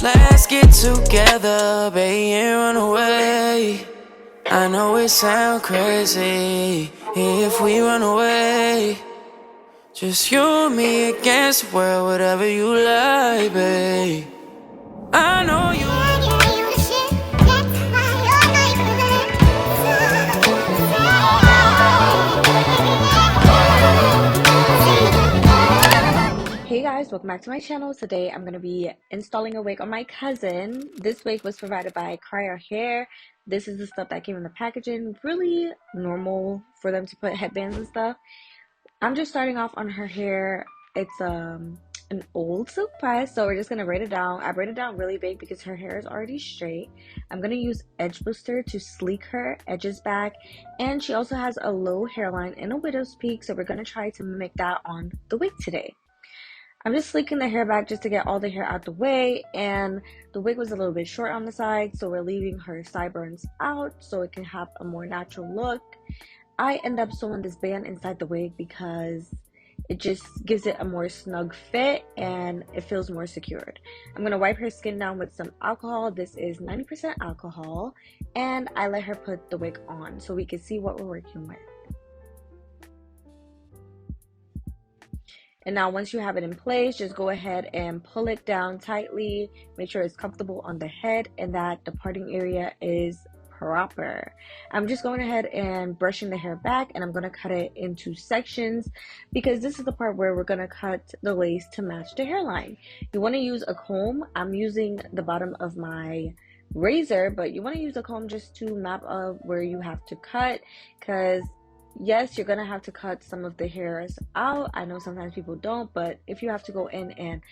Let's get together, baby, and run away. I know it sounds crazy if we run away. Just you and me against the world, whatever you like, babe. I know you. Hey guys, welcome back to my channel. Today I'm going to be installing a wig on my cousin. This wig was provided by Kriyya Hair. This is the stuff that came in the packaging. Really normal for them to put headbands and stuff. I'm just starting off on her hair. It's an old silk press, so we're just going to braid it down. I braid it down really big because her hair is already straight. I'm going to use edge booster to sleek her edges back, and she also has a low hairline and a widow's peak, so we're going to try to mimic that on the wig today. I'm just sleeking the hair back just to get all the hair out the way, and the wig was a little bit short on the side, so we're leaving her sideburns out so it can have a more natural look. I end up sewing this band inside the wig because it just gives it a more snug fit and it feels more secured. I'm going to wipe her skin down with some alcohol. This is 90% alcohol, and I let her put the wig on so we can see what we're working with. And now once you have it in place, just go ahead and pull it down tightly. Make sure it's comfortable on the head and that the parting area is proper. I'm just going ahead and brushing the hair back, and I'm going to cut it into sections because this is the part where we're going to cut the lace to match the hairline. You want to use a comb. I'm using the bottom of my razor, but you want to use a comb just to map up where you have to cut, because yes, you're gonna have to cut some of the hairs out. I know sometimes people don't, but if you have to go in and,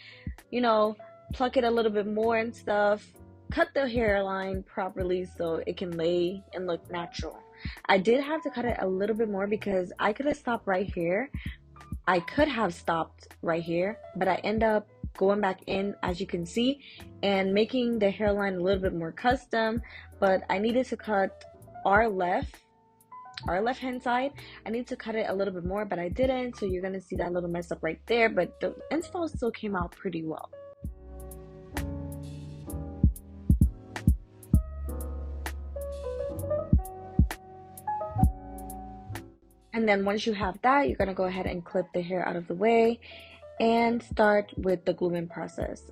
you know, pluck it a little bit more and stuff, cut the hairline properly so it can lay and look natural. I did have to cut it a little bit more because I could have stopped right here. I could have stopped right here, but I end up going back in, as you can see, and making the hairline a little bit more custom. But I needed to cut our left hand side. I need to cut it a little bit more, but I didn't, so you're gonna see that little mess up right there, but the install still came out pretty well. And then once you have that, you're gonna go ahead and clip the hair out of the way and start with the gluing process.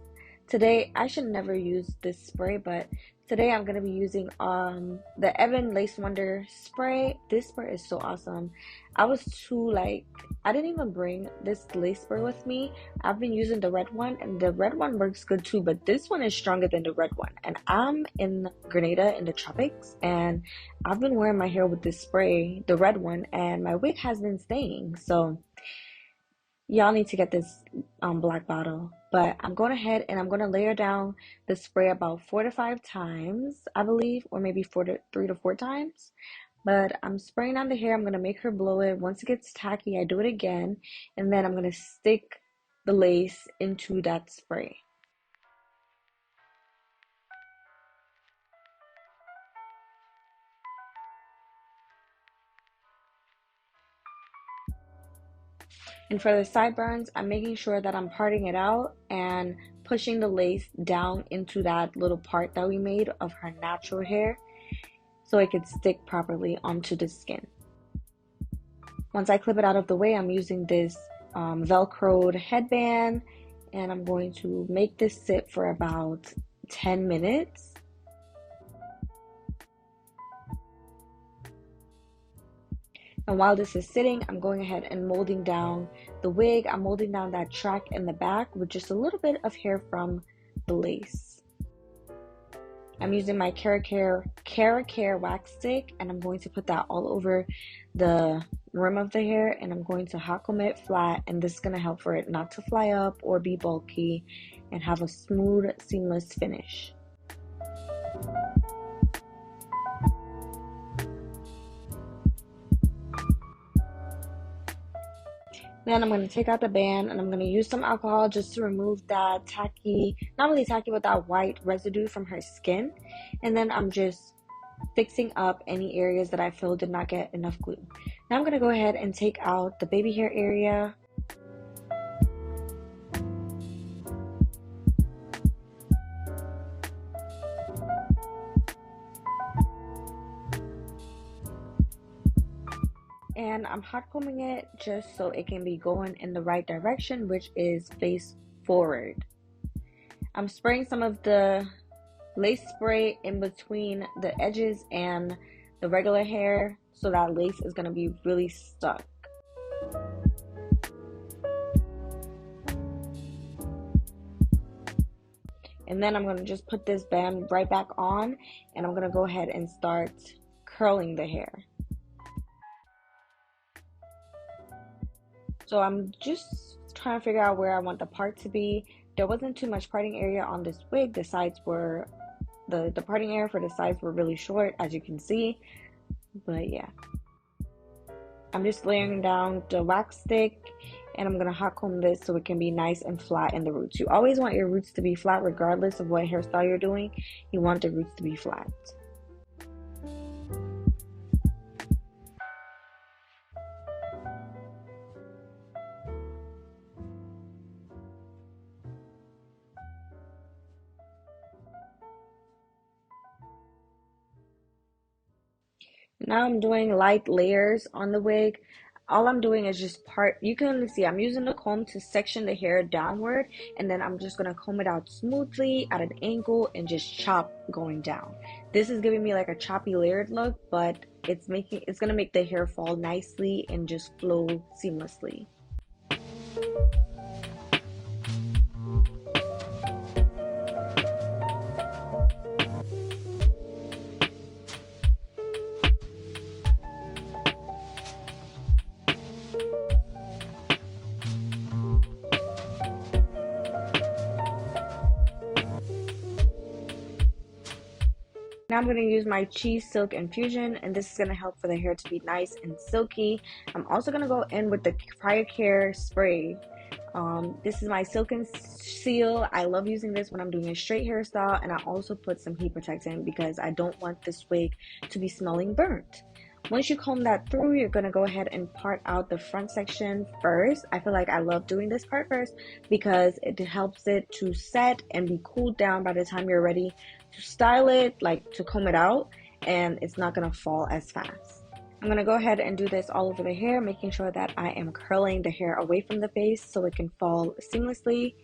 Today, I should never use this spray, but today I'm going to be using the Evan Lace Wonder spray. This spray is so awesome. I didn't even bring this lace spray with me. I've been using the red one, and the red one works good too, but this one is stronger than the red one. And I'm in Grenada in the tropics, and I've been wearing my hair with this spray, the red one, and my wig has been staying. So y'all need to get this black bottle. But I'm going ahead and I'm going to layer down the spray about 4 to 5 times, I believe, or maybe 3 to 4 times. But I'm spraying on the hair. I'm going to make her blow it. Once it gets tacky, I do it again, and then I'm going to stick the lace into that spray. And for the sideburns, I'm making sure that I'm parting it out and pushing the lace down into that little part that we made of her natural hair so it could stick properly onto the skin. Once I clip it out of the way, I'm using this velcroed headband, and I'm going to make this sit for about 10 minutes. And while this is sitting, I'm going ahead and molding down the wig. I'm molding down that track in the back with just a little bit of hair from the lace. I'm using my Care wax stick, and I'm going to put that all over the rim of the hair, and I'm going to hot comb it flat, and this is going to help for it not to fly up or be bulky and have a smooth, seamless finish. Then I'm going to take out the band, and I'm going to use some alcohol just to remove that tacky, not really tacky, but that white residue from her skin. And then I'm just fixing up any areas that I feel did not get enough glue. Now I'm going to go ahead and take out the baby hair area. And I'm hot combing it just so it can be going in the right direction, which is face forward. I'm spraying some of the lace spray in between the edges and the regular hair so that lace is going to be really stuck. And then I'm going to just put this band right back on, and I'm going to go ahead and start curling the hair. So I'm just trying to figure out where I want the part to be. There wasn't too much parting area on this wig. The sides were, the parting area for the sides were really short, as you can see. But yeah. I'm just layering down the wax stick, and I'm going to hot comb this so it can be nice and flat in the roots. You always want your roots to be flat regardless of what hairstyle you're doing. You want the roots to be flat. Now I'm doing light layers on the wig. All I'm doing is just part, you can see I'm using the comb to section the hair downward, and then I'm just gonna comb it out smoothly at an angle and just chop going down. This is giving me like a choppy layered look, but it's gonna make the hair fall nicely and just flow seamlessly. Now I'm going to use my Cheese Silk Infusion, and this is going to help for the hair to be nice and silky. I'm also going to go in with the Kriyya spray. This is my Silken Seal. I love using this when I'm doing a straight hairstyle, and I also put some heat protectant because I don't want this wig to be smelling burnt. Once you comb that through, you're going to go ahead and part out the front section first. I feel like I love doing this part first because it helps it to set and be cooled down by the time you're ready to style it, like to comb it out, and it's not going to fall as fast. I'm going to go ahead and do this all over the hair, making sure that I am curling the hair away from the face so it can fall seamlessly.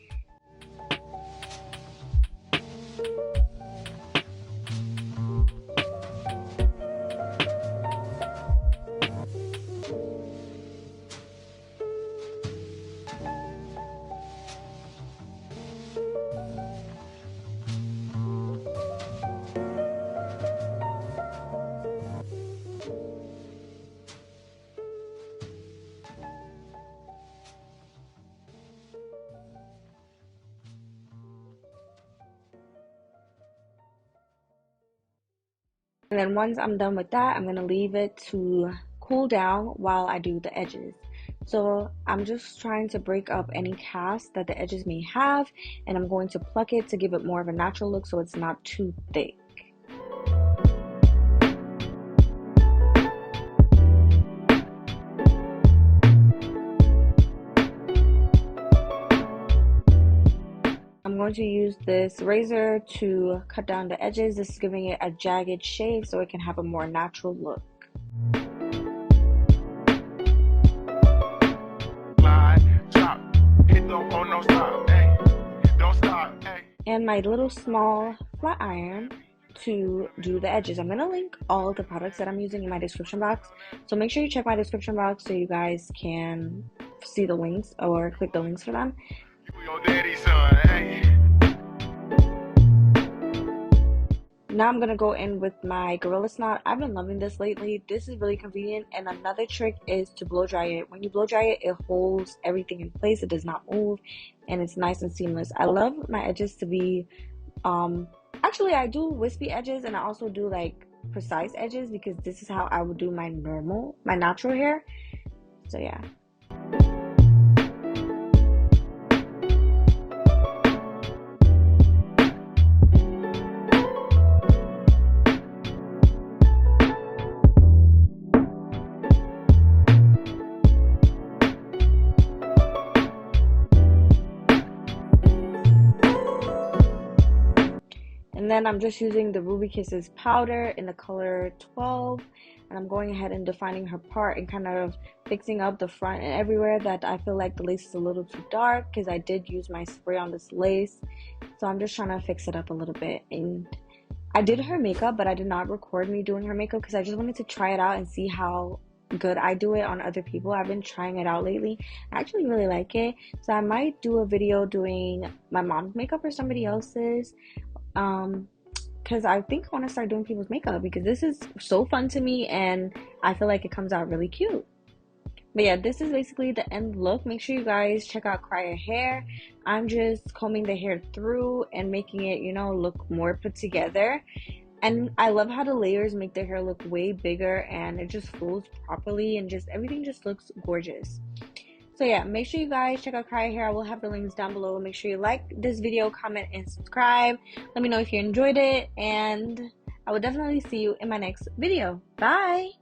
And then once I'm done with that, I'm going to leave it to cool down while I do the edges. So I'm just trying to break up any cast that the edges may have, and I'm going to pluck it to give it more of a natural look so it's not too thick. I'm going to use this razor to cut down the edges. This is giving it a jagged shape so it can have a more natural look. And my little small flat iron to do the edges. I'm going to link all the products that I'm using in my description box. So make sure you check my description box so you guys can see the links or click the links for them. Now I'm going to go in with my Gorilla Snot. I've been loving this lately. This is really convenient. And another trick is to blow dry it. When you blow dry it, it holds everything in place. It does not move. And it's nice and seamless. I love my edges to be, actually I do wispy edges. And I also do like precise edges because this is how I would do my natural hair. So yeah. And then I'm just using the Ruby Kisses powder in the color 12. and I'm going ahead and defining her part and kind of fixing up the front and everywhere that I feel like the lace is a little too dark, because I did use my spray on this lace. So I'm just trying to fix it up a little bit. And I did her makeup, but I did not record me doing her makeup because I just wanted to try it out and see how good I do it on other people. I've been trying it out lately. I actually really like it. So I might do a video doing my mom's makeup or somebody else's. Because I think I want to start doing people's makeup because this is so fun to me and I feel like it comes out really cute. But yeah, this is basically the end look. Make sure you guys check out Kriyya hair. I'm just combing the hair through and making it, you know, look more put together. And I love how the layers make the hair look way bigger and it just flows properly and just everything just looks gorgeous. So yeah, make sure you guys check out Kriyya hair. I will have the links down below. Make sure you like this video, comment, and subscribe. Let me know if you enjoyed it, and I will definitely see you in my next video. Bye!